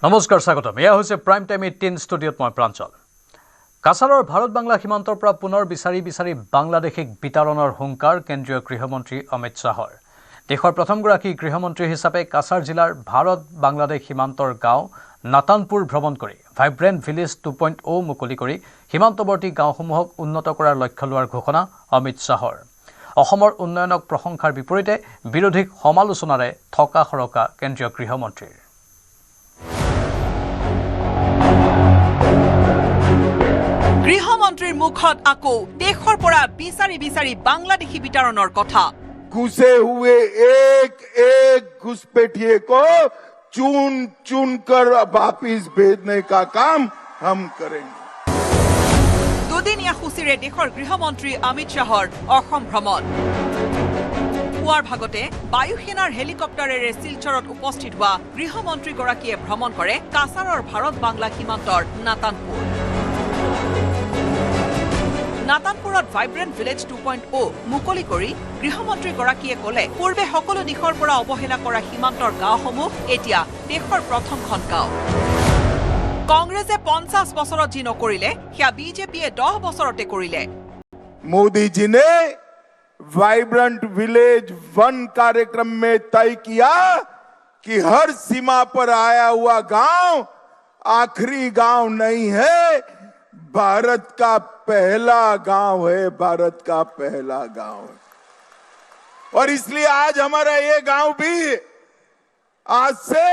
नमस्कार स्वागतम एया হৈছে प्राइम टाइम 18 स्टुडियोत मैं प्रांचल काछाৰৰ भारत बांग्ला সীমান্তৰ পৰা পুনৰ বিচাৰি বাংলাদেশিক বিতৰণৰ হুংকাৰ কেন্দ্ৰীয় গৃহমন্ত্ৰী অমিত শাহৰ দেশৰ প্ৰথমগৰাকী গৃহমন্ত্ৰী হিচাপে কাছাৰ জিলাৰ ভাৰত বাংলাদেশ সীমান্তৰ গাঁও নাতানপুৰ ভ্ৰমণ কৰি ভাইব্ৰেন্ট ভিলেজ 2.0 মুকলি কৰি সীমান্তৱৰ্তী গাঁওসমূহক উন্নত কৰাৰ লক্ষ্য লোৱাৰ ঘোষণা অমিত শাহৰ অসমৰ উন্নয়নক প্ৰশংসাৰ বিপৰীতে বিৰোধীক সমালোচনাৰে থকা খৰকা কেন্দ্ৰীয় গৃহমন্ত্ৰীৰ गृहमंत्री मुखत आको देशर परा बिचारी बांग्लादेशी वितरणर कथा घुसे हुए एक घुसपैठिए को चुन चुन कर वापिस भेजने का काम हम करेंगे। दुदिनिया सूचीरे देशर गृहमंत्री अमित शाहर असम भ्रमण पुৱাৰ ভাগতে বায়ুসেনাৰ হেলিকপ্টাৰেৰে শিলচৰত উপস্থিত হোৱা গৃহমন্ত্ৰীগৰাকীয়ে ভ্ৰমণ কৰে কাছাৰৰ ভাৰত বাংলা সীমান্তৰ নাতানপুৰ নাতানপুৰত ভাইব্ৰেন্ট ভিলেজ 2.0 মুকলি কৰি গৃহমন্ত্ৰীগৰাকীয়ে ক'লে পূৰ্বে সকলো দিশৰ পৰা অৱহেলা কৰা সীমান্তৰ গাঁওসমূহ এতিয়া দেশৰ প্ৰথমখন গাঁও কংগ্ৰেছে 50 বছৰত যি নকৰিলে সেয়া বিজেপিয়ে 10 বছৰতে কৰিলে मोदी जी ने वाइब्रेंट विलेज 1 कार्यक्रम में तय किया कि हर सीमा पर आया हुआ गांव आखिरी गांव नहीं है, भारत का पहला गांव है, भारत का पहला गांव है। और इसलिए आज हमारा ये गांव भी आज से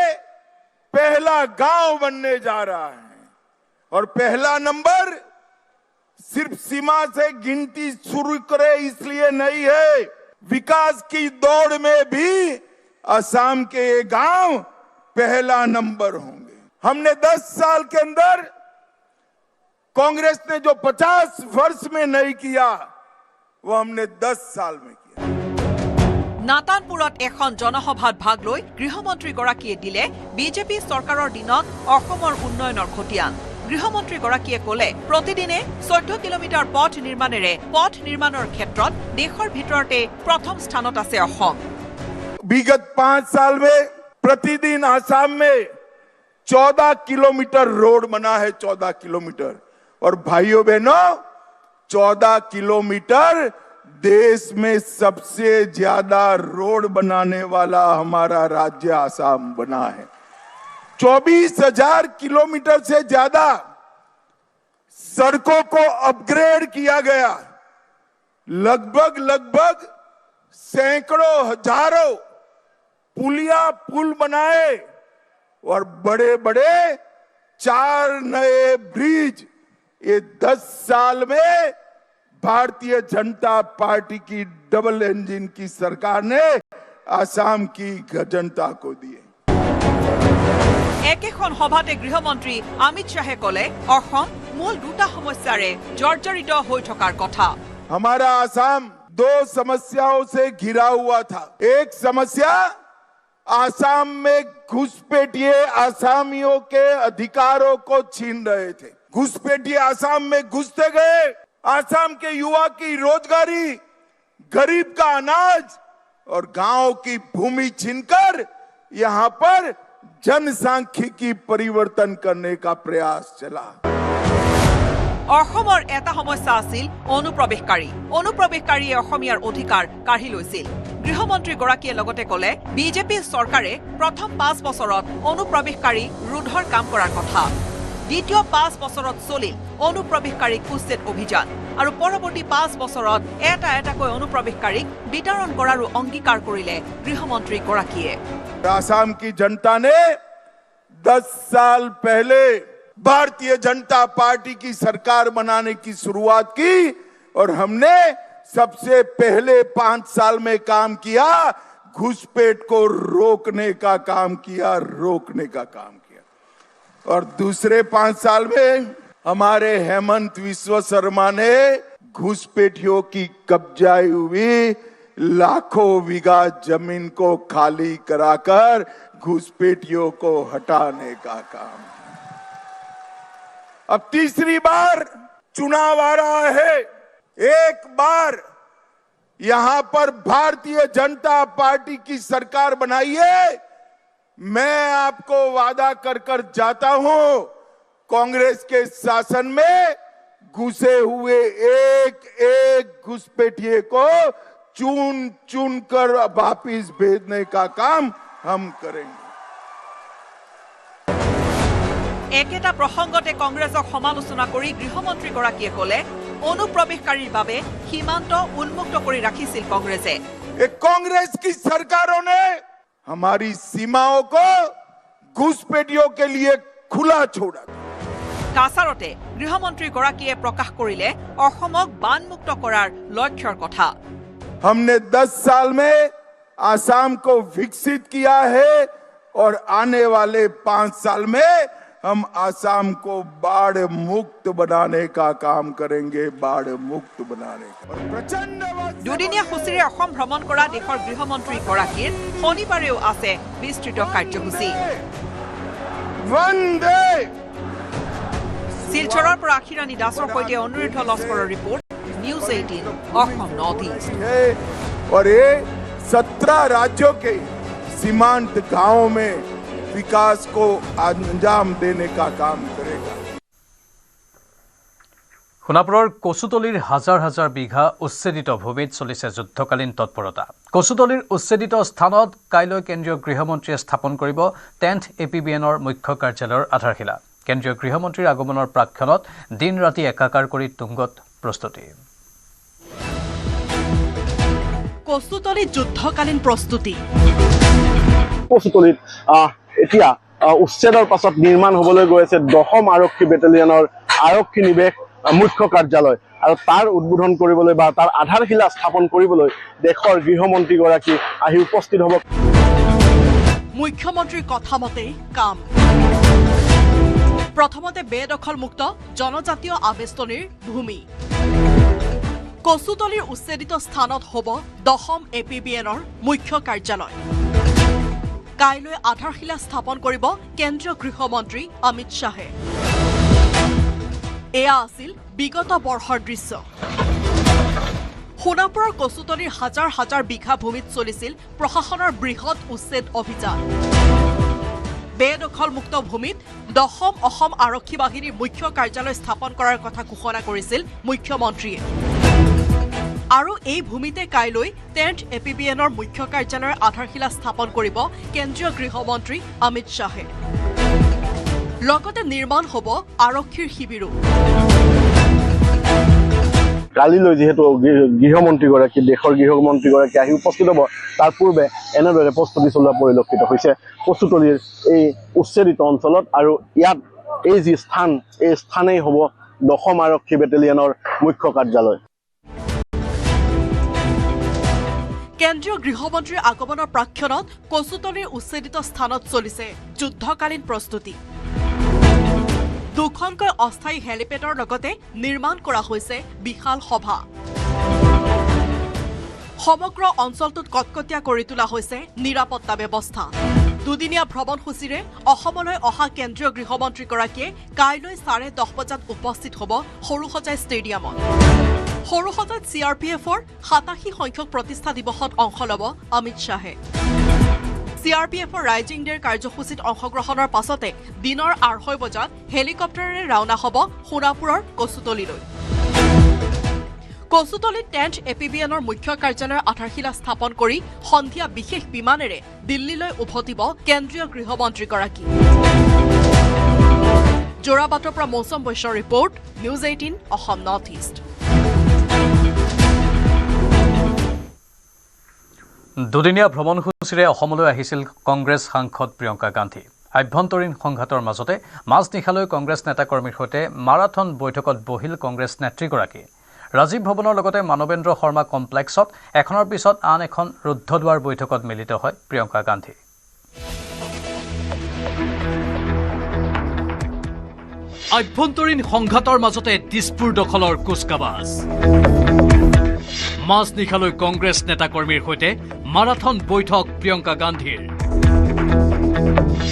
पहला गांव बनने जा रहा है। और पहला नंबर सिर्फ सीमा से गिनती शुरू करे इसलिए नहीं है, विकास की दौड़ में भी असम के ये गांव पहला नंबर होंगे। हमने 10 साल के अंदर कांग्रेस ने जो 50 वर्ष में नहीं किया वो हमने 10 साल में किया। নাতানপুৰত এখন জনসভাত ভাগ লৈ গৃহমন্ত্ৰীগৰাকীয়ে দিলে বিজেপি চৰকাৰৰ দিনত অসমৰ উন্নয়নৰ খতিয়ান গৃহমন্ত্ৰীগৰাকীয়ে ক'লে প্ৰতিদিনে 14 কিলোমিটাৰ পথ নিৰ্মাণেৰে পথ নিৰ্মাণৰ ক্ষেত্ৰত দেশৰ ভিতৰতে প্ৰথম স্থানত আছে অসম विगत 5 साल में प्रतिदिन आसाम में 14 किलोमीटर रोड बना है, 14 किलोमीटर। और भाइयों बहनों 14 किलोमीटर देश में सबसे ज्यादा रोड बनाने वाला हमारा राज्य आसाम बना है। 24,000 किलोमीटर से ज्यादा सड़कों को अपग्रेड किया गया, लगभग सैकड़ों हजारों पुल बनाए और बड़े 4 नए ब्रिज। ये 10 साल में भारतीय जनता पार्टी की डबल इंजन की सरकार ने आसाम की जनता को दिए। একেখন সভাতে গৃহমন্ত্ৰী অমিত শাহে ক'লে অসম মূল দুটা সমস্যাৰে জৰ্জৰিত হৈ থকাৰ কথা हमारा आसाम 2 समस्याओं से घिरा हुआ था। एक समस्या आसाम में घुसपैठिए आसामियों के अधिकारों को छीन रहे थे। घुसपैठिए आसाम में घुसते गए, आसाम के युवा की रोजगारी, गरीब का अनाज और गांव की भूमि छीनकर यहां पर जनसांख्यिकी परिवर्तन करने का प्रयास चला। অসমৰ এটা সমস্যা আছিল অনুপ্ৰৱেশকাৰীয়ে অসমীয়াৰ অধিকাৰ কাঢ়ি লৈছিল গৃহমন্ত্ৰীগৰাকীয়ে লগতে ক'লে বিজেপি চৰকাৰে প্ৰথম 5 বছৰত অনুপ্ৰৱেশকাৰী ৰোধৰ কাম কৰাৰ কথা দ্বিতীয় 5 বছৰত চলিল অনুপ্ৰৱেশকাৰীক উচ্ছেদ অভিযান আৰু পৰৱৰ্তী 5 বছৰত এটাকৈ অনুপ্ৰৱেশকাৰীক বিতৰণ কৰাৰো অংগীকাৰ কৰিলে গৃহমন্ত্ৰীগৰাকীয়ে आसाम की जनता ने 10 साल पहले भारतीय जनता पार्टी की सरकार बनाने की शुरुआत की और हमने सबसे पहले 5 साल में काम किया, घुसपैठ को रोकने का काम किया। और दूसरे 5 साल में हमारे हेमंत विश्व शर्मा ने घुसपैठियों की कब्जाई हुई लाखों बीघा जमीन को खाली कराकर घुसपैठियों को हटाने का काम। अब तीसरी बार चुनाव आ रहा है, एक बार यहां पर भारतीय जनता पार्टी की सरकार बनाइए, मैं आपको वादा कर कर जाता हूं, कांग्रेस के शासन में घुसे हुए एक एक घुसपैठिए को चुन चुन कर वापिस भेजने का काम हम करेंगे। একেটা প্ৰসংগতে কংগ্ৰেছক সমালোচনা কৰি গৃহমন্ত্ৰীগৰাকীয়ে ক'লে অনুপ্ৰৱেশকাৰীৰ বাবে সীমান্ত উন্মুক্ত কৰি ৰাখিছিল কংগ্ৰেছে। कांग्रेस की सरकारों ने हमारी सीमाओं को घुसपैठियों के लिए खुला छोड़ा। কাছাৰতে গৃহমন্ত্ৰীগৰাকীয়ে প্ৰকাশ কৰিলে অসমক বানমুক্ত কৰাৰ লক্ষ্যৰ কথা। हमने 10 साल में आसाम को विकसित किया है और आने वाले 5 साल में हम आसाम को बाढ़ मुक्त बनाने का काम करेंगे, बाढ़ मुक्त बनाने का। प्रचंड দুদিনীয়া সূচীৰে অসম ভ্ৰমণ কৰা দেশৰ গৃহমন্ত্ৰীগৰাকীৰ শনিবাৰেও আছে বিস্তৃত কাৰ্যসূচী। वंदे শিলচৰৰ পৰা আখিৰাণী দাসৰ সৈতে অনুৰুদ্ধ লস্কৰৰ report, news 18 Assam north east. है और ये 17 राज्यों के सीमांत गांवों में विकास को अंजाम देने का काम करेगा। সোণাপুৰৰ কচুতলিৰ হাজাৰ হাজাৰ বিঘা উচ্ছেদিত ভূমিত চলিছে যুদ্ধকালীন তৎপৰতা। কচুতলিৰ উচ্ছেদিত স্থানত কাইলৈ কেন্দ্ৰীয় গৃহমন্ত্ৰীয়ে স্থাপন কৰিব 10th APBNৰ মুখ্য কাৰ্যালয়ৰ আধাৰশিলা। কেন্দ্ৰীয় গৃহমন্ত্ৰীৰ আগমনৰ প্ৰাক্ষণত দিন ৰাতি একাকাৰ কৰি তুংগত প্ৰস্তুতি। কচুতলিত যুদ্ধকালীন প্ৰস্তুতি। কচুতলিত এতিয়া উচ্ছেদৰ পাছত নিৰ্মাণ হ'বলৈ গৈ আছে 10ম আৰক্ষী বেটেলিয়নৰ আৰক্ষী নিৱেশ মুখ্য কাৰ্যালয় আৰু তাৰ উদ্বোধন কৰিবলৈ বা তাৰ আধাৰশিলা স্থাপন কৰিবলৈ দেশৰ গৃহমন্ত্ৰীগৰাকী আহি উপস্থিত হ'ব। মুখ্যমন্ত্ৰীৰ কথা মতেই কাম। প্ৰথমতে বেদখলমুক্ত জনজাতীয় আবেষ্টনীৰ ভূমি। কচুতলিৰ উচ্ছেদিত স্থানত হ'ব 10ম APBNৰ মুখ্য কাৰ্যালয়। কাইলৈ আধাৰশিলা স্থাপন কৰিব কেন্দ্ৰীয় গৃহমন্ত্ৰী অমিত শ্বাহে। এয়া আছিল বিগত বৰ্ষৰ দৃশ্য। সোণাপুৰৰ কচুতলিৰ হাজাৰ হাজাৰ বিঘা ভূমিত চলিছিল প্ৰশাসনৰ বৃহৎ উচ্ছেদ অভিযান। বেদখলমুক্ত ভূমিত 10ম অসম আৰক্ষী বাহিনীৰ মুখ্য কাৰ্যালয় স্থাপন কৰাৰ কথা ঘোষণা কৰিছিল মুখ্যমন্ত্ৰীয়ে। আৰু এই ভূমিতে কাইলৈ 10th APBNৰ মুখ্য কাৰ্যালয়ৰ আধাৰশিলা স্থাপন কৰিব কেন্দ্ৰীয় গৃহমন্ত্ৰী অমিত শ্বাহে। লগতে নিৰ্মাণ হ'ব আৰক্ষীৰ শিবিৰো। কালিলৈ যিহেতু গৃহমন্ত্ৰীগৰাকী দেশৰ গৃহমন্ত্ৰীগৰাকী আহি উপস্থিত হ'ব, তাৰ পূৰ্বে এনেদৰে প্ৰস্তুতি চলোৱা পৰিলক্ষিত হৈছে কচুতলিৰ এই উচ্ছেদিত অঞ্চলত। আৰু ইয়াত এই যি স্থান, এই স্থানেই হ'ব 10ম আৰক্ষী বেটেলিয়নৰ মুখ্য কাৰ্যালয়। কেন্দ্ৰীয় গৃহমন্ত্ৰীৰ আগমনৰ প্ৰাক্ষণত কচুতলিৰ উচ্ছেদিত স্থানত চলিছে যুদ্ধকালীন প্ৰস্তুতি। দুখনকৈ অস্থায়ী হেলিপেডৰ লগতে নিৰ্মাণ কৰা হৈছে বিশাল সভা। সমগ্ৰ অঞ্চলটোত কটকটীয়া কৰি তোলা হৈছে নিৰাপত্তা ব্যৱস্থা। দুদিনীয়া ভ্ৰমণসূচীৰে অসমলৈ অহা কেন্দ্ৰীয় গৃহমন্ত্ৰীগৰাকীয়ে কাইলৈ 10:30 বজাত উপস্থিত হ'ব সৰুসজাই ষ্টেডিয়ামত। সৰুসজাইত CRPFৰ 87 সংখ্যক প্ৰতিষ্ঠা দিৱসত অংশ ল'ব অমিত শ্বাহে। CRPFৰ ৰাইজিং ডেৰ কাৰ্যসূচীত অংশগ্ৰহণৰ পাছতে দিনৰ 2:30 বজাত হেলিকপ্টাৰেৰে ৰাওনা হ'ব সোণাপুৰৰ কচুতলিলৈ। কচুতলিত 10th APBNৰ মুখ্য কাৰ্যালয়ৰ আধাৰশিলা স্থাপন কৰি সন্ধিয়া বিশেষ বিমানেৰে দিল্লীলৈ উভতিব কেন্দ্ৰীয় গৃহমন্ত্ৰীগৰাকী। যোৰাবাটৰ পৰা মৌচম বৈশ্যৰ report, news 18 Assam north east. দুদিনীয়া ভ্ৰমণসূচীৰে অসমলৈ আহিছিল কংগ্ৰেছ সাংসদ প্ৰিয়ংকা গান্ধী। আভ্যন্তৰীণ সংঘাতৰ মাজতে মাজনিশালৈ কংগ্ৰেছ নেতাকৰ্মীৰ সৈতে মাৰাথন বৈঠকত বহিল কংগ্ৰেছ নেত্ৰীগৰাকী। ৰাজীৱ ভৱনৰ লগতে মানৱেন্দ্ৰ শৰ্মা কমপ্লেক্সত এখনৰ পিছত আন এখন ৰুদ্ধদ্বাৰ বৈঠকত মিলিত হয় প্ৰিয়ংকা গান্ধী। আভ্যন্তৰীণ সংঘাতৰ মাজতে দিছপুৰ দখলৰ কুচকাৱাজ। মাজনিশালৈ কংগ্ৰেছ নেতাকৰ্মীৰ সৈতে মাৰাথন বৈঠক প্ৰিয়ংকা গান্ধীৰ।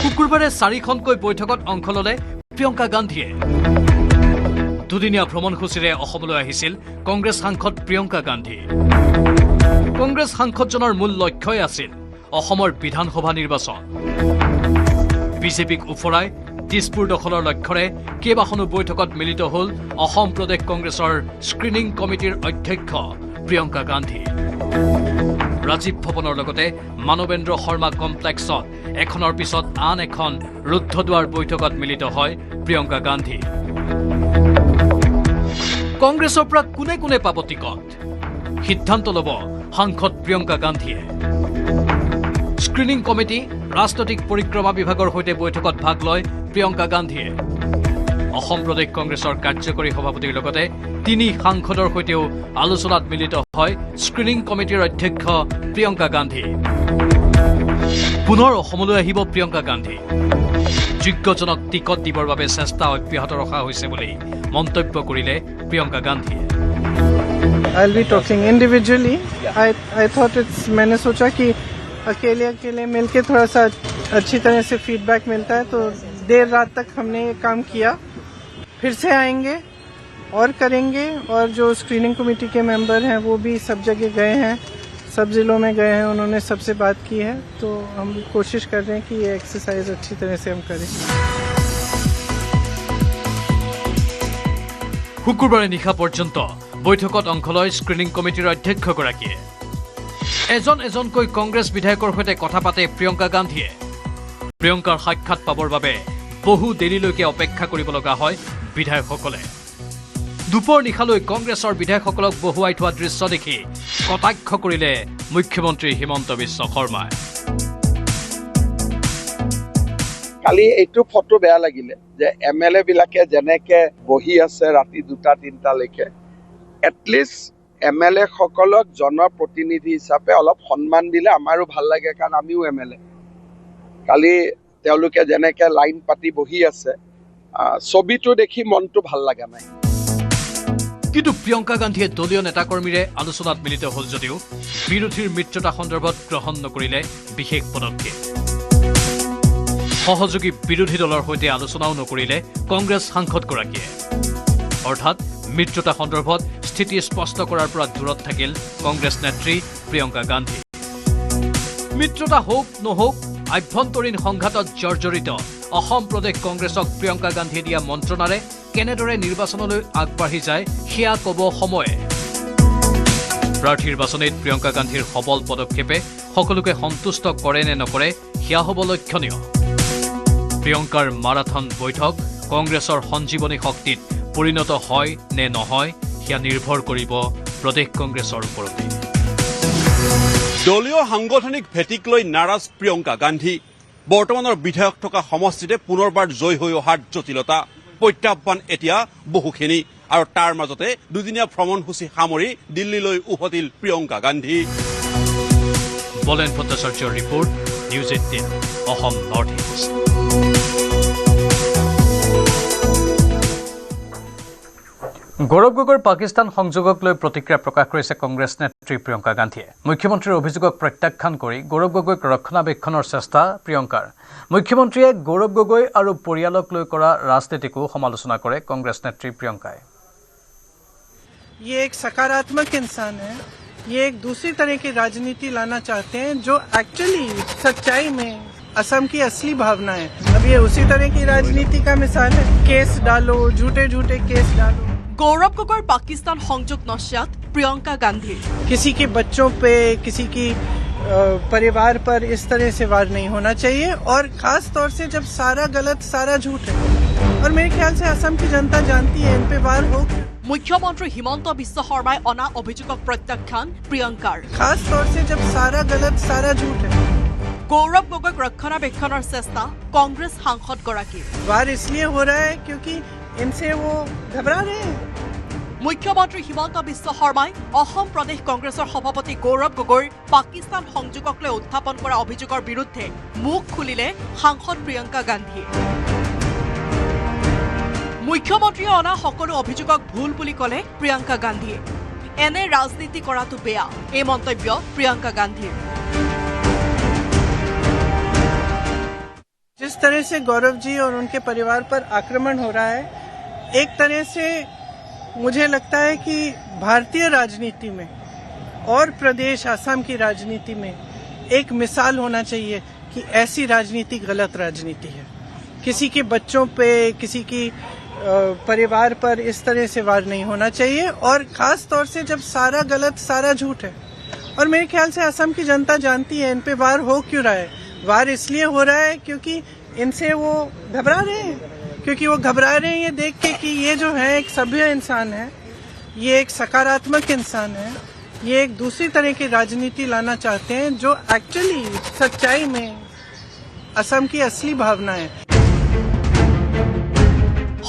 শুকুৰবাৰে 4খনকৈ বৈঠকত অংশ ল'লে প্ৰিয়ংকা গান্ধীয়ে। দুদিনীয়া ভ্ৰমণসূচীৰে অসমলৈ আহিছিল কংগ্ৰেছ সাংসদ প্ৰিয়ংকা গান্ধী। কংগ্ৰেছ সাংসদজনৰ মূল লক্ষ্যই আছিল অসমৰ বিধানসভা নিৰ্বাচন। বিজেপিক উফৰাই দিছপুৰ দখলৰ লক্ষ্যৰে কেইবাখনো বৈঠকত মিলিত হ'ল অসম প্ৰদেশ কংগ্ৰেছৰ স্ক্ৰিনিং কমিটিৰ অধ্যক্ষ প্ৰিয়ংকা গান্ধী। ৰাজীৱ ভৱনৰ লগতে মানৱেন্দ্ৰ শৰ্মা কমপ্লেক্সত এখনৰ পিছত আন এখন ৰুদ্ধদ্বাৰ বৈঠকত মিলিত হয় প্ৰিয়ংকা গান্ধী। কংগ্ৰেছৰ পৰা কোনে কোনে পাব টিকট, সিদ্ধান্ত ল'ব সাংসদ প্ৰিয়ংকা গান্ধীয়ে। স্ক্ৰিনিং কমিটি ৰাজনৈতিক পৰিক্ৰমা বিভাগৰ সৈতে বৈঠকত ভাগ লয় প্ৰিয়ংকা গান্ধীয়ে। অসম প্ৰদেশ কংগ্ৰেছৰ কাৰ্যকৰী সভাপতিৰ লগতে 3 সাংসদৰ সৈতেও আলোচনাত মিলিত হয় স্ক্ৰিনিং কমিটিৰ অধ্যক্ষ প্ৰিয়ংকা গান্ধী। পুনৰ অসমলৈ আহিব প্ৰিয়ংকা গান্ধী। যোগ্যজনক টিকট দিবৰ বাবে চেষ্টা অব্যাহত ৰখা হৈছে বুলি মন্তব্য কৰিলে প্ৰিয়ংকা গান্ধীয়ে। I'll be talking individually. I thought मैंने सोचा कि अकेले मिलके थोड़ा सा अच्छी तरह से फीडबैक मिलता है, तो देर रात तक हमने ये काम किया। फिर से आएंगे और करेंगे, और जो स्क्रीनिंग कमेटी के मेंबर हैं वो भी सब जगह गए हैं, सब जिलों में गए हैं, उन्होंने सबसे बात की है, तो हम कोशिश कर रहे हैं कि ये एक्सरसाइज अच्छी तरह से हम करें। শুকুৰবাৰে নিশা পৰ্যন্ত বৈঠকত অংশ লয় স্ক্ৰিনিং কমিটিৰ অধ্যক্ষগৰাকীয়ে। এজনকৈ কংগ্ৰেছ বিধায়কৰ সৈতে কথা পাতে প্ৰিয়ংকা গান্ধীয়ে। প্ৰিয়ংকাৰ সাক্ষাৎ পাবৰ বাবে বহু দেৰিলৈকে অপেক্ষা কৰিব লগা হয় বিধায়কসকলে। দুপৰ নিশালৈ কংগ্ৰেছৰ বিধায়কসকলক বহুৱাই থোৱা দৃশ্য দেখি কটাক্ষ কৰিলে মুখ্যমন্ত্ৰী হিমন্ত বিশ্ব শৰ্মাই। কালি এইটো ফটো বেয়া লাগিলে যে MLA বিলাকে যেনেকে বহি আছে ৰাতি 2-3লৈকে, এটলিষ্ট MLA সকলক জনপ্ৰতিনিধি হিচাপে অলপ সন্মান দিলে আমাৰো ভাল লাগে, কাৰণ আমিও MLA। কালি তেওঁলোকে যেনেকে লাইন পাতি বহি আছে, ছবিটো দেখি মনটো ভাল লগা নাই। কিন্তু প্ৰিয়ংকা গান্ধীয়ে দলীয় নেতাকৰ্মীৰে আলোচনাত মিলিত হ'ল যদিও বিৰোধীৰ মিত্ৰতা সন্দৰ্ভত গ্ৰহণ নকৰিলে বিশেষ পদক্ষেপ। সহযোগী বিৰোধী দলৰ সৈতে আলোচনাও নকৰিলে কংগ্ৰেছ সাংসদগৰাকীয়ে। অৰ্থাৎ মিত্ৰতা সন্দৰ্ভত স্থিতি স্পষ্ট কৰাৰ পৰা দূৰত থাকিল কংগ্ৰেছ নেত্ৰী প্ৰিয়ংকা গান্ধী। মিত্ৰতা হওক নহওক, আভ্যন্তৰীণ সংঘাতত জৰ্জৰিত অসম প্ৰদেশ কংগ্ৰেছক প্ৰিয়ংকা গান্ধীয়ে দিয়া মন্ত্ৰণাৰে কেনেদৰে নিৰ্বাচনলৈ আগবাঢ়ি যায় সেয়া ক'ব সময়ে। প্ৰাৰ্থীৰ বাছনিত প্ৰিয়ংকা গান্ধীৰ সবল পদক্ষেপে সকলোকে সন্তুষ্ট কৰে নে নকৰে সেয়া হ'ব লক্ষণীয়। প্ৰিয়ংকাৰ মাৰাথন বৈঠক কংগ্ৰেছৰ সঞ্জীৱনী শক্তিত পৰিণত হয় নে নহয় সেয়া নিৰ্ভৰ কৰিব প্ৰদেশ কংগ্ৰেছৰ ওপৰতে। দলীয় সাংগঠনিক ভেটিক লৈ নাৰাজ প্ৰিয়ংকা গান্ধী। বৰ্তমানৰ বিধায়ক থকা সমষ্টিতে পুনৰবাৰ জয় হৈ অহাৰ জটিলতা, প্ৰত্যাহ্বান এতিয়া বহুখিনি, আৰু তাৰ মাজতে দুদিনীয়া ভ্ৰমণসূচী সামৰি দিল্লীলৈ উভতিল প্ৰিয়ংকা গান্ধী। বলেন ভট্টাচাৰ্যৰ report, news 18 Assam north east. Gaurav গগৈৰ পাকিস্তান সংযোগক লৈ প্ৰতিক্ৰিয়া প্ৰকাশ কৰিছে কংগ্ৰেছ নেত্ৰী প্ৰিয়ংকা গান্ধীয়ে। মুখ্যমন্ত্ৰীৰ অভিযোগক প্ৰত্যাখ্যান কৰি গৌৰৱ গগৈক ৰক্ষণাবেক্ষণৰ চেষ্টা প্ৰিয়ংকাৰ। মুখ্যমন্ত্ৰীয়ে গৌৰৱ গগৈ আৰু পৰিয়ালক লৈ কৰা ৰাজনীতিকো সমালোচনা কৰে কংগ্ৰেছ নেত্ৰী প্ৰিয়ংকাই। ये एक सकारात्मक इंसान है, ये एक दूसरी तरह की राजनीति लाना चाहते हैं जो एक्चुअली सच्चाई में असम की असली भावना है। अब ये उसी तरह की राजनीति का मिसाल है, केस डालो, झूठे केस डालो। गौरव गगৈৰ पाकिस्तान সংযোগ নস্যাত प्रियंका गांधी। किसी के बच्चों पे, किसी की परिवार पर इस तरह से वार नहीं होना चाहिए, और खास तौर से जब सारा गलत सारा झूठ है, और मेरे ख्याल से असम की जनता जानती है इन पे वार हो। मुख्यमंत्री हिमंत बिश्व शर्माय अना अभियोगक प्रत्याख्यान प्रियंकार। खास तौर से जब सारा गलत सारा झूठ है। गौरव गगৈক रक्षणाबेक्षणर चेष्टा कांग्रेस सांसद गराकी। वार इसलिए हो रहा है क्योंकि इनसे वो घबरा रहे हैं। मुख्यमंत्री हिमंत बिश्व शर्माय असम प्रदेश कांग्रेसर सभापति गौरव गगৈৰ पाकिस्तान संयोगक লৈ उत्थापन কৰা অভিযোগৰ বিৰুদ্ধে মুখ খুলিলে সাংসদ প্ৰিয়ংকা গান্ধীয়ে। মুখ্যমন্ত্ৰীয়ে অনা সকলো অভিযোগক ভুল বুলি ক'লে প্ৰিয়ংকা গান্ধীয়ে। এনে ৰাজনীতি কৰাটো বেয়া, এই মন্তব্য প্ৰিয়ংকা গান্ধীৰ। जिस तरह से गौरव जी और उनके परिवार पर आक्रमण हो रहा है, एक तरह से मुझे लगता है कि भारतीय राजनीति में और प्रदेश असम की राजनीति में एक मिसाल होना चाहिए कि ऐसी राजनीति गलत राजनीति है। किसी के बच्चों पे, किसी की परिवार पर इस तरह से वार नहीं होना चाहिए, और खास तौर से जब सारा गलत, सारा झूठ है। और मेरे ख्याल से असम की जनता जानती है इन पे वार हो क्यों रहा है। वार इसलिए हो रहा है क्योंकि इनसे वो घबरा रहे हैं, क्योंकि वो घबरा रहे हैं ये देख के कि ये जो है एक सभ्य इंसान है, ये एक सकारात्मक इंसान है, ये एक दूसरी तरह की राजनीति लाना चाहते हैं जो एक्चुअली सच्चाई में असम की असली भावना है।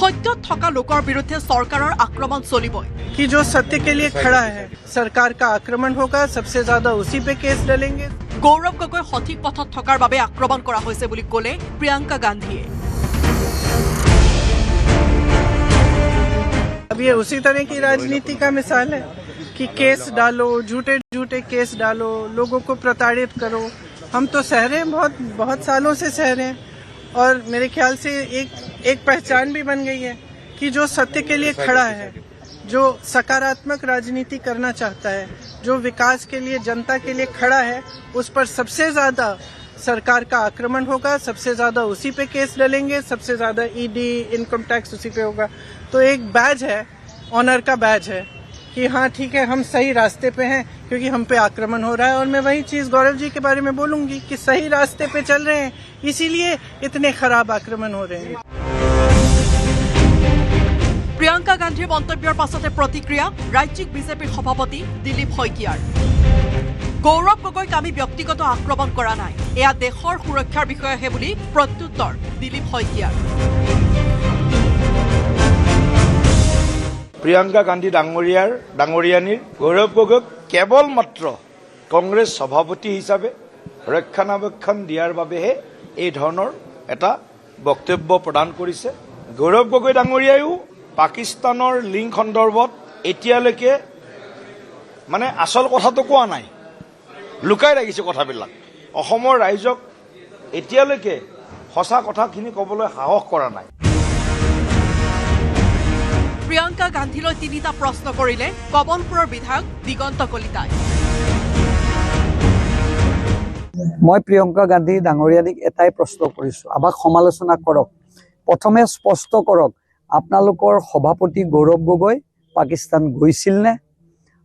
सत्यत थका लोकर विरुद्धे सरकाৰৰ आक्रमण चलिबই कि जो सत्य के लिए खड़ा है सरकार का आक्रमण होगा, सबसे ज्यादा उसी पे केस डालेंगे। गौरव गगৈ सঠিক পথত থকাৰ বাবে আক্ৰমণ কৰা হৈছে বুলি ক'লে প্ৰিয়ংকা গান্ধীয়ে। अब ये उसी तरह की राजनीति का मिसाल है कि केस डालो, झूठे झूठे केस डालो, लोगों को प्रताड़ित करो। हम तो सह रहे हैं, बहुत सालों से सह रहे हैं, और मेरे ख्याल से एक पहचान भी बन गई है कि जो सत्य के लिए खड़ा है, जो सकारात्मक राजनीति करना चाहता है, जो विकास के लिए, जनता के लिए खड़ा है, उस पर सबसे ज्यादा सरकार का आक्रमण होगा, सबसे ज्यादा उसी पे केस डालेंगे, सबसे ज्यादा ईडी, इनकम टैक्स उसी पे होगा। तो एक बैज है, ऑनर का बैज है कि हाँ ठीक है, हम सही रास्ते पे हैं क्योंकि हम पे आक्रमण हो रहा है। और मैं वही चीज गौरव जी के बारे में बोलूंगी कि सही रास्ते पे चल रहे हैं, इसीलिए इतने खराब आक्रमण हो रहे हैं। প্ৰিয়ংকা গান্ধীৰ মন্তব্যৰ পাছতে প্ৰতিক্ৰিয়া ৰাজ্যিক বিজেপিৰ সভাপতি দিলীপ শইকীয়াৰ। গৌৰৱ গগৈক আমি ব্যক্তিগত আক্ৰমণ কৰা নাই, এয়া দেশৰ সুৰক্ষাৰ বিষয়হে বুলি প্ৰত্যুত্তৰ দিলীপ শইকীয়াৰ। প্ৰিয়ংকা গান্ধী ডাঙৰীয়ানীৰ গৌৰৱ গগৈক কেৱল মাত্ৰ কংগ্ৰেছ সভাপতি হিচাপে ৰক্ষণাবেক্ষণ দিয়াৰ বাবেহে এই ধৰণৰ এটা বক্তব্য প্ৰদান কৰিছে। গৌৰৱ গগৈ ডাঙৰীয়ায়ো পাকিস্তানৰ লিংক সন্দৰ্ভত এতিয়ালৈকে মানে আচল কথাটো কোৱা নাই, লুকাই ৰাখিছে কথাবিলাক। অসমৰ ৰাইজক এতিয়ালৈকে সঁচা কথাখিনি ক'বলৈ সাহস কৰা নাই। প্ৰিয়ংকা গান্ধীলৈ তিনিটা প্ৰশ্ন কৰিলে কমলপুৰৰ বিধায়ক দিগন্ত কলিতাই। মই প্ৰিয়ংকা গান্ধী ডাঙৰীয়ানীক এটাই প্ৰশ্ন কৰিছো, আমাক সমালোচনা কৰক। প্ৰথমে স্পষ্ট কৰক, আপোনালোকৰ সভাপতি গৌৰৱ গগৈ পাকিস্তান গৈছিল নে?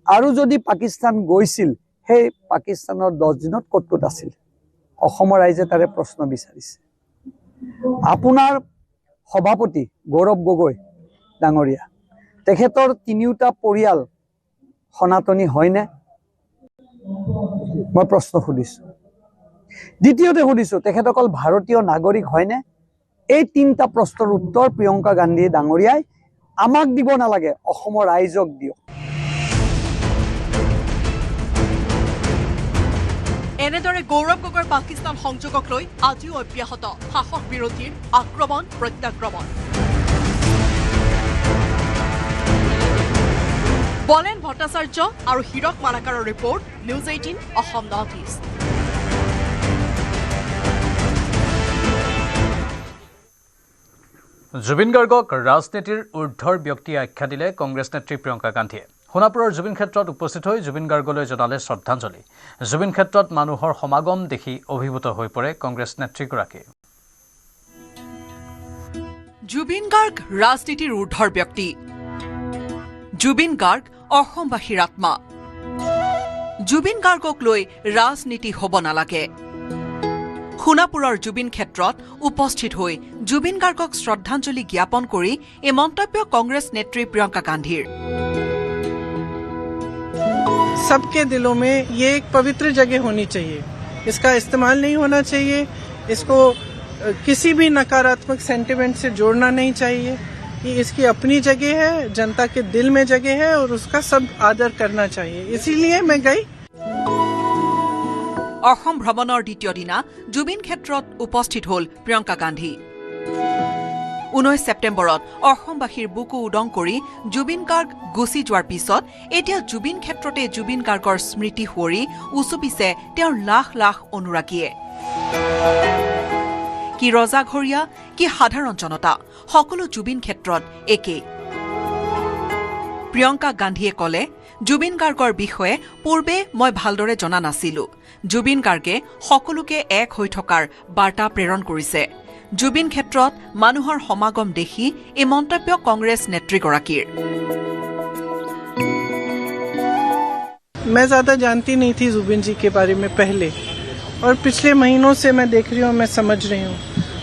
আৰু যদি পাকিস্তান গৈছিল, সেই পাকিস্তানৰ 10 দিনত ক'ত ক'ত আছিল? অসমৰ ৰাইজে তাৰে প্ৰশ্ন বিচাৰিছে। আপোনাৰ সভাপতি গৌৰৱ গগৈ ডাঙৰীয়া, তেখেতৰ তিনিওটা পৰিয়াল সনাতনী হয়নে? মই প্ৰশ্ন সুধিছো। দ্বিতীয়তে সুধিছো, তেখেত অকল ভাৰতীয় নাগৰিক হয়নে? এই তিনিটা প্ৰশ্নৰ উত্তৰ প্ৰিয়ংকা গান্ধী ডাঙৰীয়াই আমাক দিব নালাগে, অসমৰ ৰাইজক দিয়ক। এনেদৰে গৌৰৱ গগৈৰ পাকিস্তান সংযোগক লৈ আজিও অব্যাহত শাসক বিৰোধীৰ আক্ৰমণ প্ৰত্যাক্ৰমণ। বলেন ভট্টাচাৰ্য আৰু হীৰক মালাকাৰৰ report, news 18 Assam north east. Zubeen গাৰ্গক ৰাজনীতিৰ ঊৰ্ধৰ ব্যক্তি আখ্যা দিলে কংগ্ৰেছ নেত্ৰী প্ৰিয়ংকা গান্ধীয়ে। সোণাপুৰৰ জুবিন ক্ষেত্ৰত উপস্থিত হৈ জুবিন গাৰ্গলৈ জনালে শ্ৰদ্ধাঞ্জলি। জুবিন ক্ষেত্ৰত মানুহৰ সমাগম দেখি অভিভূত হৈ পৰে কংগ্ৰেছ নেত্ৰীগৰাকী। জুবিন গাৰ্গ ৰাজনীতিৰ ঊৰ্ধৰ ব্যক্তি। জুবিন গাৰ্গ অসমবাসীৰ আত্মা। জুবিন গাৰ্গক লৈ ৰাজনীতি হ'ব নালাগে। সোণাপুৰৰ জুবিন ক্ষেত্ৰত উপস্থিত হৈ জুবিন গাৰ্গক শ্ৰদ্ধাঞ্জলি জ্ঞাপন কৰি এই মন্তব্য কংগ্ৰেছ নেত্ৰী প্ৰিয়ংকা গান্ধীৰ। सबके दिलों में ये एक पवित्र जगह होनी चाहिए, इसका इस्तेमाल नहीं होना चाहिए, इसको किसी भी नकारात्मक सेंटिमेंट से जोड़ना नहीं चाहिए। कि इसकी अपनी जगह है, जनता के दिल में जगह है, और उसका सब आदर करना चाहिए। इसीलिए मैं गई। অসম ভ্ৰমণৰ দ্বিতীয় দিনা জুবিন ক্ষেত্ৰত উপস্থিত হ'ল প্ৰিয়ংকা গান্ধী। 19 ছেপ্টেম্বৰত অসমবাসীৰ বুকু উদং কৰি জুবিন গাৰ্গ গুচি যোৱাৰ পিছত এতিয়া জুবিন ক্ষেত্ৰতে জুবিন গাৰ্গৰ স্মৃতি সোঁৱৰি উচুপিছে তেওঁৰ লাখ লাখ অনুৰাগীয়ে। কি ৰজাঘৰীয়া, কি সাধাৰণ জনতা, সকলো জুবিন ক্ষেত্ৰত একেই। প্ৰিয়ংকা গান্ধীয়ে ক'লে, জুবিন গাৰ্গৰ বিষয়ে পূৰ্বে মই ভালদৰে জনা নাছিলো। জুবিন গাৰ্গে সকলোকে এক হৈ থকাৰ বাৰ্তা প্ৰেৰণ কৰিছে। জুবিন ক্ষেত্ৰত মানুহৰ সমাগম দেখি এই মন্তব্য কংগ্ৰেছ নেত্ৰীগৰাকীৰ। मैं ज़्यादा जानती नहीं थी जुबिन जी के बारे में पहले, और पिछले महीनों से मैं देख रही हूँ, मैं समझ रही हूँ।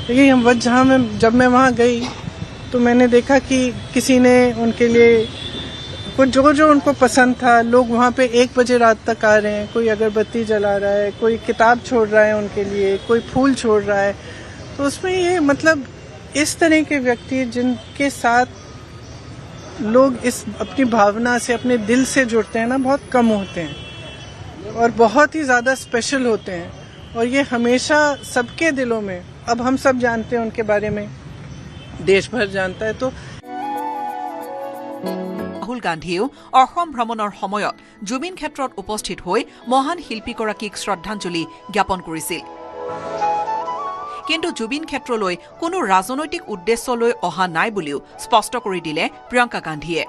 लेकिन जब मैं वहाँ गई तो मैंने देखा कि किसी ने उनके लिए कुछ जो उनको पसंद था, लोग वहाँ पे 1 बजे रात तक आ रहे हैं, कोई अगरबत्ती जला रहा है, कोई किताब छोड़ रहा है उनके लिए, कोई फूल छोड़ रहा है। तो उसमें ये मतलब इस तरह के व्यक्ति जिनके साथ लोग इस अपनी भावना से, अपने दिल से जुड़ते हैं ना, बहुत कम होते हैं और बहुत ही ज़्यादा स्पेशल होते हैं। और ये हमेशा सबके दिलों में, अब हम सब जानते हैं उनके बारे में, देश भर जानता है। तो ৰাহুল গান্ধীয়েও অসম ভ্ৰমণৰ সময়ত জুবিন ক্ষেত্ৰত উপস্থিত হৈ মহান শিল্পীগৰাকীক শ্ৰদ্ধাঞ্জলি জ্ঞাপন কৰিছিল। কিন্তু জুবিন ক্ষেত্ৰলৈ কোনো ৰাজনৈতিক উদ্দেশ্য লৈ অহা নাই বুলিও স্পষ্ট কৰি দিলে প্ৰিয়ংকা গান্ধীয়ে।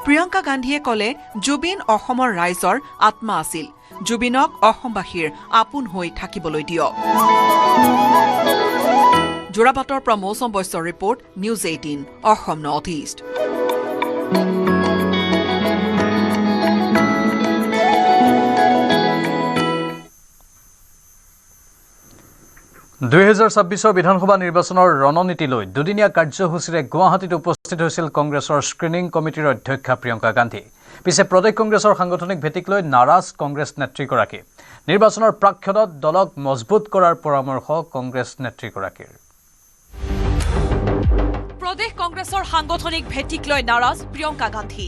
প্ৰিয়ংকা গান্ধীয়ে ক'লে, জুবিন অসমৰ ৰাইজৰ আত্মা আছিল। জুবিনক অসমবাসীৰ আপোন হৈ থাকিবলৈ দিয়ক। যোৰাবাটৰ পৰা মৌচম বৈশ্যৰ report, news 18 Assam north east. 2026 বিধানসভা নিৰ্বাচনৰ ৰণনীতি লৈ দুদিনীয়া কাৰ্যসূচীৰে গুৱাহাটীত উপস্থিত হৈছিল কংগ্ৰেছৰ স্ক্ৰিনিং কমিটিৰ অধ্যক্ষা প্ৰিয়ংকা গান্ধী। পিছে প্ৰদেশ কংগ্ৰেছৰ সাংগঠনিক ভেটিক লৈ নাৰাজ কংগ্ৰেছ নেত্ৰীগৰাকী। নিৰ্বাচনৰ প্ৰাক্ষণত দলক মজবুত কৰাৰ পৰামৰ্শ কংগ্ৰেছ নেত্ৰীগৰাকীৰ। প্ৰদেশ কংগ্ৰেছৰ সাংগঠনিক ভেটিক লৈ নাৰাজ প্ৰিয়ংকা গান্ধী।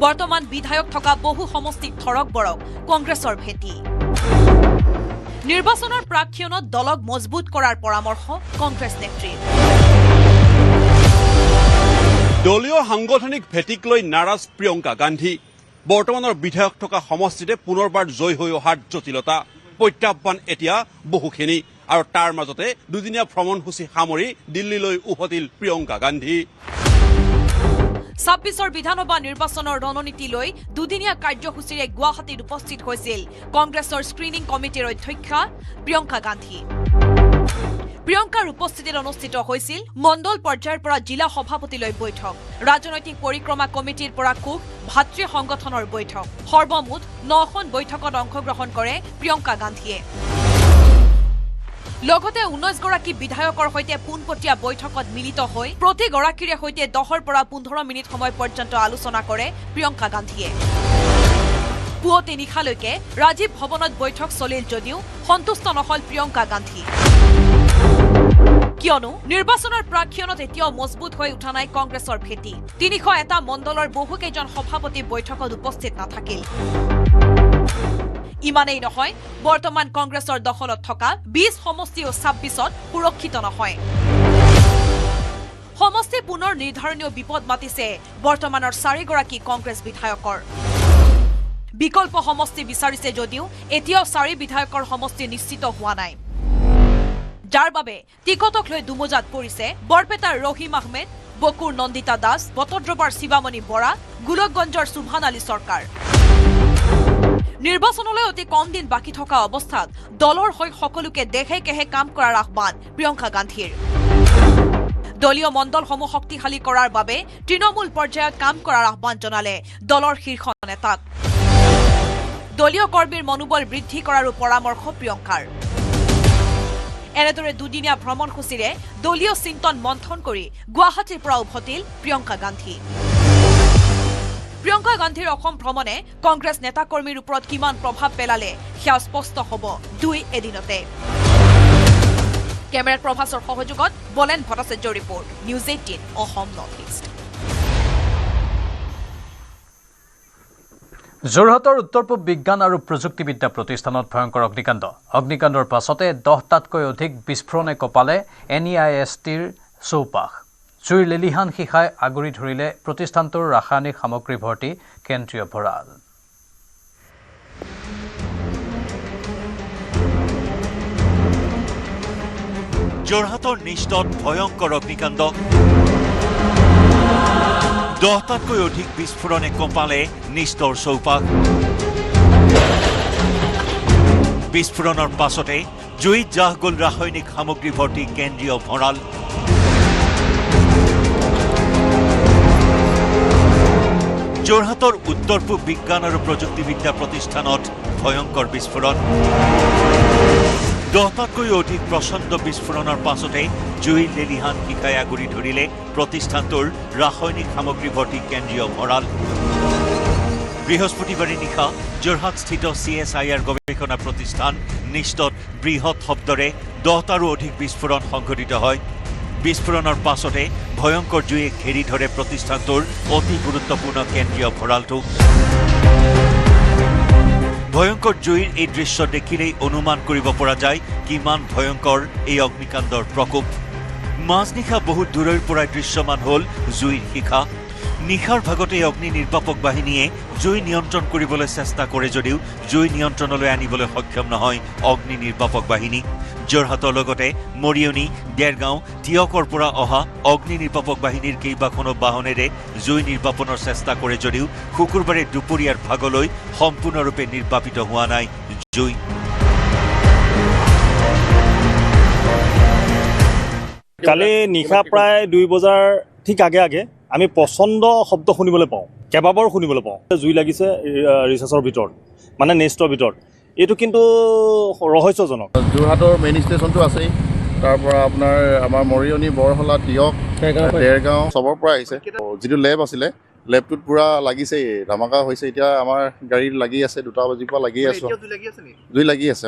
বৰ্তমান বিধায়ক থকা বহু সমষ্টিক থৰক বৰক কংগ্ৰেছৰ ভেটি। নিৰ্বাচনৰ প্ৰাক্ষণত দলক মজবুত কৰাৰ পৰামৰ্শ কংগ্ৰেছ নেত্ৰীৰ। দলীয় সাংগঠনিক ভেটিক লৈ নাৰাজ প্ৰিয়ংকা গান্ধী। বৰ্তমানৰ বিধায়ক থকা সমষ্টিতে পুনৰবাৰ জয় হৈ অহাৰ জটিলতা, প্ৰত্যাহ্বান এতিয়া বহুখিনি। আৰু তাৰ মাজতে দুদিনীয়া ভ্ৰমণসূচী সামৰি দিল্লীলৈ উভতিল প্ৰিয়ংকা গান্ধী। 26 বিধানসভা নিৰ্বাচনৰ ৰণনীতি লৈ দুদিনীয়া কাৰ্যসূচীৰে গুৱাহাটীত উপস্থিত হৈছিল কংগ্ৰেছৰ স্ক্ৰিনিং কমিটিৰ অধ্যক্ষা প্ৰিয়ংকা গান্ধী। প্ৰিয়ংকাৰ উপস্থিতিত অনুষ্ঠিত হৈছিল মণ্ডল পৰ্যায়ৰ পৰা জিলা সভাপতিলৈ বৈঠক, ৰাজনৈতিক পৰিক্ৰমা কমিটিৰ পৰা কোষ, ভাতৃ সংগঠনৰ বৈঠক। সৰ্বমুঠ 9খন বৈঠকত অংশগ্ৰহণ কৰে প্ৰিয়ংকা গান্ধীয়ে। লগতে 19গৰাকী বিধায়কৰ সৈতে পোনপটীয়া বৈঠকত মিলিত হৈ প্ৰতিগৰাকীৰে সৈতে 10 পৰা 15 মিনিট সময় পৰ্যন্ত আলোচনা কৰে প্ৰিয়ংকা গান্ধীয়ে। পুৱতি নিশালৈকে ৰাজীৱ ভৱনত বৈঠক চলিল যদিও সন্তুষ্ট নহল প্ৰিয়ংকা গান্ধী। কিয়নো নিৰ্বাচনৰ প্ৰাক্ষণত এতিয়াও মজবুত হৈ উঠা নাই কংগ্ৰেছৰ ভেটি। 301টা মণ্ডলৰ বহুকেইজন সভাপতি বৈঠকত উপস্থিত নাথাকিল। ইমানেই নহয়, বৰ্তমান কংগ্ৰেছৰ দখলত থকা 20 সমষ্টিও 26ত সুৰক্ষিত নহয়। সমষ্টি পুনৰ নিৰ্ধাৰণীয় বিপদ মাতিছে বৰ্তমানৰ 4গৰাকী কংগ্ৰেছ বিধায়কৰ। বিকল্প সমষ্টি বিচাৰিছে যদিও এতিয়াও 4 বিধায়কৰ সমষ্টি নিশ্চিত হোৱা নাই, যাৰ বাবে টিকটক লৈ দুমোজাত পৰিছে বৰপেটাৰ ৰহিম আহমেদ, বকুৰ নন্দিতা দাস, বটদ্ৰৱাৰ শিৱামণি বৰা, গোলকগঞ্জৰ সুভান আলী চৰকাৰ। নিৰ্বাচনলৈ অতি কম দিন বাকী থকা অৱস্থাত দলৰ হৈ সকলোকে দেহে কেহে কাম কৰাৰ আহ্বান প্ৰিয়ংকা গান্ধীৰ। দলীয় মণ্ডলসমূহ শক্তিশালী কৰাৰ বাবে তৃণমূল পৰ্যায়ত কাম কৰাৰ আহ্বান জনালে দলৰ শীৰ্ষ নেতাক। দলীয় কৰ্মীৰ মনোবল বৃদ্ধি কৰাৰো পৰামৰ্শ প্ৰিয়ংকাৰ। এনেদৰে দুদিনীয়া ভ্ৰমণসূচীৰে দলীয় চিন্তন মন্থন কৰি গুৱাহাটীৰ পৰা উভতিল প্ৰিয়ংকা গান্ধী। প্ৰিয়ংকা গান্ধীৰ অসম ভ্ৰমণে কংগ্ৰেছ নেতাকৰ্মীৰ ওপৰত কিমান প্ৰভাৱ পেলালে সেয়া স্পষ্ট হ'ব 2 এদিনতে। কেমেৰাত প্ৰভাসৰ সহযোগত বলেন ভট্টাচাৰ্যৰ report, news 18 Assam north east. যোৰহাটৰ উত্তৰ পূব বিজ্ঞান আৰু প্ৰযুক্তিবিদ্যা প্ৰতিষ্ঠানত ভয়ংকৰ অগ্নিকাণ্ড। অগ্নিকাণ্ডৰ পাছতে 10টাতকৈ অধিক বিস্ফোৰণে কপালে NEISTৰ চৌপাশ। জুইৰ লেলিহান শিখাই আগুৰি ধৰিলে প্ৰতিষ্ঠানটোৰ ৰাসায়নিক সামগ্ৰী ভৰ্তি কেন্দ্ৰীয় ভঁৰাল। যোৰহাটৰ নিষ্ঠত ভয়ংকৰ অগ্নিকাণ্ড। 10টাতকৈ অধিক বিস্ফোৰণে কঁপালে নিষ্ঠৰ চৌপাশ। বিস্ফোৰণৰ পাছতে জুইত জাহ গ'ল ৰাসায়নিক সামগ্ৰী ভৰ্তি কেন্দ্ৰীয় ভঁৰাল। যোৰহাটৰ উত্তৰ পূব বিজ্ঞান আৰু প্ৰযুক্তিবিদ্যা প্ৰতিষ্ঠানত ভয়ংকৰ বিস্ফোৰণ। 10টাতকৈ অধিক প্ৰচণ্ড বিস্ফোৰণৰ পাছতে জুইৰ লেলিহান শিখাই আগুৰি ধৰিলে প্ৰতিষ্ঠানটোৰ ৰাসায়নিক সামগ্ৰী ভৰ্তি কেন্দ্ৰীয় ভঁৰাল। বৃহস্পতিবাৰে নিশা যোৰহাটস্থিত CSIR গৱেষণা প্ৰতিষ্ঠান নিষ্টত বৃহৎ শব্দৰে 10টাৰো অধিক বিস্ফোৰণ সংঘটিত হয়। বিস্ফোৰণৰ পাছতে ভয়ংকৰ জুয়ে ঘেৰি ধৰে প্ৰতিষ্ঠানটোৰ অতি গুৰুত্বপূৰ্ণ কেন্দ্ৰীয় ভঁৰালটো। ভয়ংকৰ জুইৰ এই দৃশ্য দেখিলেই অনুমান কৰিব পৰা যায় কিমান ভয়ংকৰ এই অগ্নিকাণ্ডৰ প্ৰকোপ। মাজনিশা বহু দূৰৰ পৰাই দৃশ্যমান হ'ল জুইৰ শিখা। নিশাৰ ভাগতে অগ্নি নিৰ্বাপক বাহিনীয়ে জুই নিয়ন্ত্ৰণ কৰিবলৈ চেষ্টা কৰে যদিও জুই নিয়ন্ত্ৰণলৈ আনিবলৈ সক্ষম নহয় অগ্নি নিৰ্বাপক বাহিনী। যোৰহাটৰ লগতে মৰিয়নি, দেৰগাঁও, টিয়কৰ পৰা অহা অগ্নি নিৰ্বাপক বাহিনীৰ কেইবাখনো বাহনেৰে জুই নিৰ্বাপনৰ চেষ্টা কৰে যদিও শুকুৰবাৰে দুপৰীয়াৰ ভাগলৈ সম্পূৰ্ণৰূপে নিৰ্বাপিত হোৱা নাই জুই। কালি নিশা প্ৰায় 2 বজাৰ ঠিক আগে আগে আমি প্ৰচণ্ড শব্দ শুনিবলৈ পাওঁ, কেইবাবাৰো শুনিবলৈ পাওঁ। জুই লাগিছে ৰিচাৰ্চৰ ভিতৰত, মানে নেক্সটৰ ভিতৰত। এইটো কিন্তু ৰহস্যজনক। যোৰহাটৰ মেইন ষ্টেচনটো আছেই, তাৰ পৰা আপোনাৰ আমাৰ মৰিয়নি, বৰহলা, টিয়ক, দেৰগাঁও চবৰ পৰা আহিছে। যিটো লেব আছিলে লেবটোত পুৰা লাগিছেই, ধামাকা হৈছে। এতিয়া আমাৰ গাড়ীত লাগি আছে, 2টা বজাৰ পৰা লাগি আছো। জুই লাগি আছে।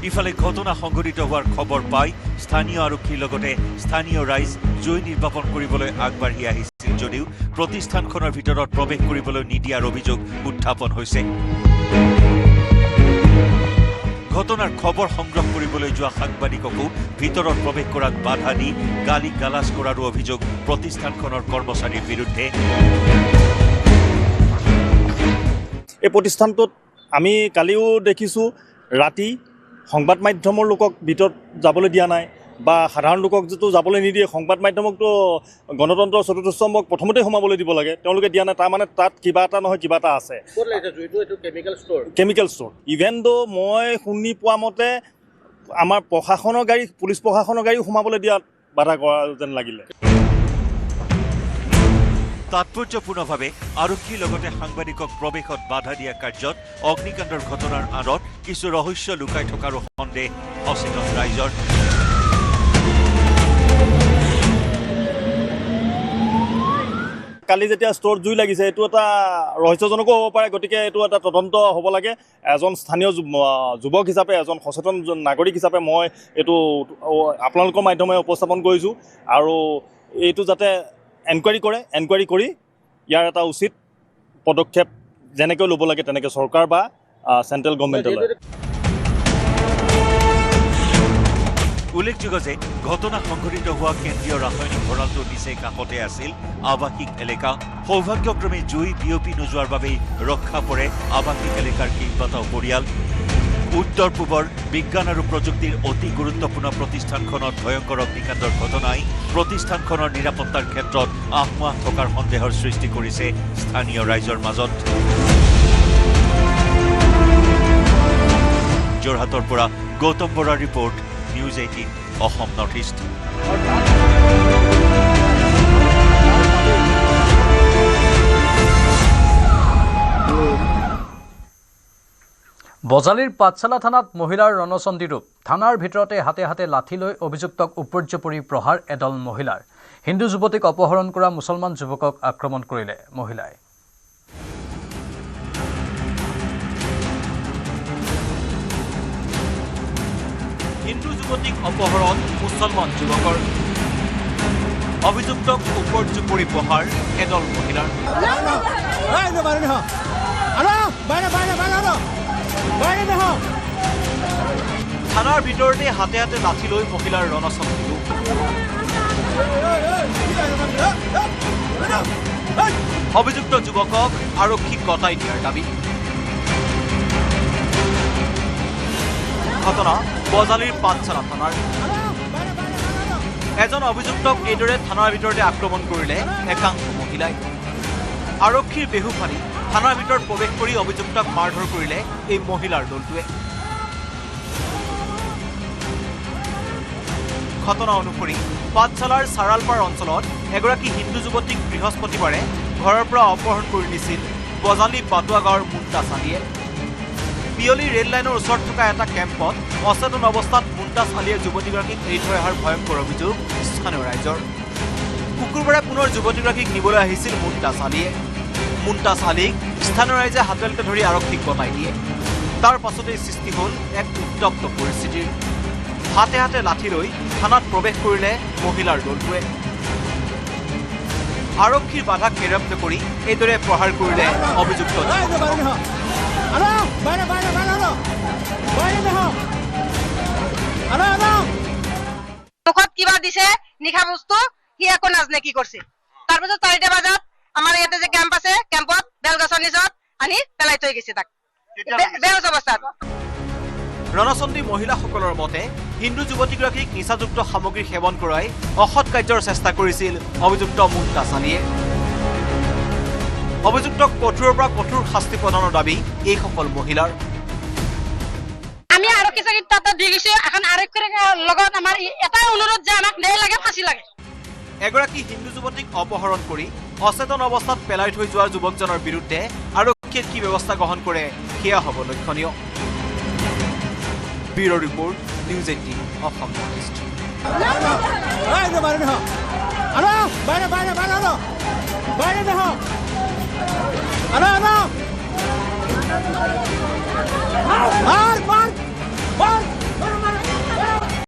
ইফালে ঘটনা সংঘটিত হোৱাৰ খবৰ পাই স্থানীয় আৰক্ষীৰ লগতে স্থানীয় ৰাইজ জুই নিৰ্বাপন কৰিবলৈ আগবাঢ়ি আহিছিল যদিও প্ৰতিষ্ঠানখনৰ ভিতৰত প্ৰৱেশ কৰিবলৈ নিদিয়াৰ অভিযোগ উত্থাপন হৈছে। ঘটনাৰ খবৰ সংগ্ৰহ কৰিবলৈ যোৱা সাংবাদিককো ভিতৰত প্ৰৱেশ কৰাত বাধা দি গালি গালাজ কৰাৰো অভিযোগ প্ৰতিষ্ঠানখনৰ কৰ্মচাৰীৰ বিৰুদ্ধে। এই প্ৰতিষ্ঠানটোত আমি কালিও দেখিছোঁ ৰাতি সংবাদ মাধ্যমৰ লোকক ভিতৰত যাবলৈ দিয়া নাই, বা সাধাৰণ লোকক যিটো যাবলৈ নিদিয়ে। সংবাদ মাধ্যমকতো গণতন্ত্ৰৰ চতুৰ্থ স্তম্ভক প্ৰথমতে সোমাবলৈ দিব লাগে, তেওঁলোকে দিয়া নাই। তাৰমানে তাত কিবা এটা নহয় কিবা এটা আছে। Chemical store. ইভেন দ' মই শুনি পোৱা মতে আমাৰ প্ৰশাসনৰ গাড়ী, পুলিচ প্ৰশাসনৰ গাড়ী সোমাবলৈ দিয়াত বাধা কৰা যেন লাগিলে। তাৎপৰ্যপূৰ্ণভাৱে আৰক্ষীৰ লগতে সাংবাদিকক প্ৰৱেশত বাধা দিয়া কাৰ্যত অগ্নিকাণ্ডৰ ঘটনাৰ আঁৰত কিছু ৰহস্য লুকাই থকাৰো সন্দেহ সচেতন ৰাইজৰ। কালি যেতিয়া ষ্ট'ৰত জুই লাগিছে, এইটো এটা ৰহস্যজনকো হ'ব পাৰে। গতিকে এইটো এটা তদন্ত হ'ব লাগে। এজন স্থানীয় যুৱক হিচাপে, এজন সচেতন নাগৰিক হিচাপে মই এইটো আপোনালোকৰ মাধ্যমে উপস্থাপন কৰিছোঁ। আৰু এইটো যাতে এনকুৱাৰী কৰে, এনকুৱাৰী কৰি ইয়াৰ এটা উচিত পদক্ষেপ যেনেকৈ ল'ব লাগে তেনেকৈ চৰকাৰ বা চেণ্ট্ৰেল গভৰ্ণমেণ্টে লয়। উল্লেখযোগ্য যে ঘটনা সংঘটিত হোৱা কেন্দ্ৰীয় ৰাসায়নিক ভঁৰালটোৰ নিচেই কাষতে আছিল আৱাসিক এলেকা। সৌভাগ্যক্ৰমে জুই বিয়পি নোযোৱাৰ বাবেই ৰক্ষা পৰে আৱাসিক এলেকাৰ কেইবাটাও পৰিয়াল। উত্তৰ পূবৰ বিজ্ঞান আৰু প্ৰযুক্তিৰ অতি গুৰুত্বপূৰ্ণ প্ৰতিষ্ঠানখনত ভয়ংকৰ অগ্নিকাণ্ডৰ ঘটনাই প্ৰতিষ্ঠানখনৰ নিৰাপত্তাৰ ক্ষেত্ৰত আহমোৱাহ থকাৰ সন্দেহৰ সৃষ্টি কৰিছে স্থানীয় ৰাইজৰ মাজত। যোৰহাটৰ পৰা গৌতম বৰাৰ report, news 18 Assam north east. বজালীৰ পাঠশালা থানাত মহিলাৰ ৰণচণ্ডী ৰূপ। থানাৰ ভিতৰতে হাতে হাতে লাঠি লৈ অভিযুক্তক উপৰ্যপৰি প্ৰহাৰ এদল মহিলাৰ। হিন্দু যুৱতীক অপহৰণ কৰা মুছলমান যুৱকক আক্ৰমণ কৰিলে মহিলাই। হিন্দু যুৱতীক অপহৰণ মুছলমান যুৱকৰ। অভিযুক্তক উপৰ্যপৰি প্ৰহাৰ এদল মহিলাৰ। থানাৰ ভিতৰতে হাতে হাতে লাঠি লৈ মহিলাৰ ৰণচণ্ডী ৰূপ। অভিযুক্ত যুৱকক আৰক্ষীক গতাই দিয়াৰ দাবী। ঘটনা বজালীৰ পাঠশালা থানাৰ। এজন অভিযুক্তক এইদৰে থানাৰ ভিতৰতে আক্ৰমণ কৰিলে একাংশ মহিলাই। আৰক্ষীৰ বেহু ফালি থানাৰ ভিতৰত প্ৰৱেশ কৰি অভিযুক্তক মাৰধৰ কৰিলে এই মহিলাৰ দলটোৱে। ঘটনা অনুসৰি পাঠশালাৰ চাৰালপাৰ অঞ্চলত এগৰাকী হিন্দু যুৱতীক বৃহস্পতিবাৰে ঘৰৰ পৰা অপহৰণ কৰি নিছিল বজালী বাটুৱা গাঁৱৰ মুন্তাছ আলীয়ে। পিয়লি ৰেল লাইনৰ ওচৰত থকা এটা কেম্পত অচেতন অৱস্থাত মুন্তাছ আলীয়ে যুৱতীগৰাকীক এৰি থৈ অহাৰ ভয়ংকৰ অভিযোগ স্থানীয় ৰাইজৰ। শুকুৰবাৰে পুনৰ যুৱতীগৰাকীক নিবলৈ আহিছিল মুন্তাছ আলীয়ে। মুন্তাছ আলীক স্থানীয় ৰাইজে হাতেলতে ধৰি আৰক্ষীক গতাই দিয়ে। তাৰ পাছতেই সৃষ্টি হ'ল এক উত্তপ্ত পৰিস্থিতিৰ। হাতে হাতে লাঠি লৈ থানাত প্ৰৱেশ কৰিলে মহিলাৰ দলটোৱে। আৰক্ষীৰ বাধাক কেৰপ্ত কৰি এইদৰে প্ৰহাৰ কৰিলে অভিযুক্ত। মুখত কিবা দিছে নিশা বস্তু সি একো নাজনে কি কৰিছে। তাৰপিছত 4টা বজাত আমাৰ ইয়াতে যে কেম্প আছে কেম্পত বেলগছৰ নিচত আনি পেলাই থৈ গৈছে তাক বেয়া অৱস্থাত। ৰণচণ্ডী মহিলাসকলৰ মতে হিন্দু যুৱতীগৰাকীক নিচাযুক্ত সামগ্ৰী সেৱন কৰাই অসৎ কাৰ্যৰ চেষ্টা কৰিছিল অভিযুক্ত মুন্তাছ আলীয়ে। অভিযুক্তক কঠোৰৰ পৰা কঠোৰ শাস্তি প্ৰদানৰ দাবী এইসকল মহিলাৰ। আমি আৰক্ষী চাকৰিত তাতে দি গৈছো। এখন আৰক্ষীৰ লগত আমাৰ এটাই অনুৰোধ যে আমাক ন্যায় লাগে, ফাঁচি লাগে। এগৰাকী হিন্দু যুৱতীক অপহৰণ কৰি অচেতন অৱস্থাত পেলাই থৈ যোৱা যুৱকজনৰ বিৰুদ্ধে আৰক্ষীয়ে কি ব্যৱস্থা গ্ৰহণ কৰে সেয়া হ'ব লক্ষণীয়। Bureau' report, news 18 Assam north east.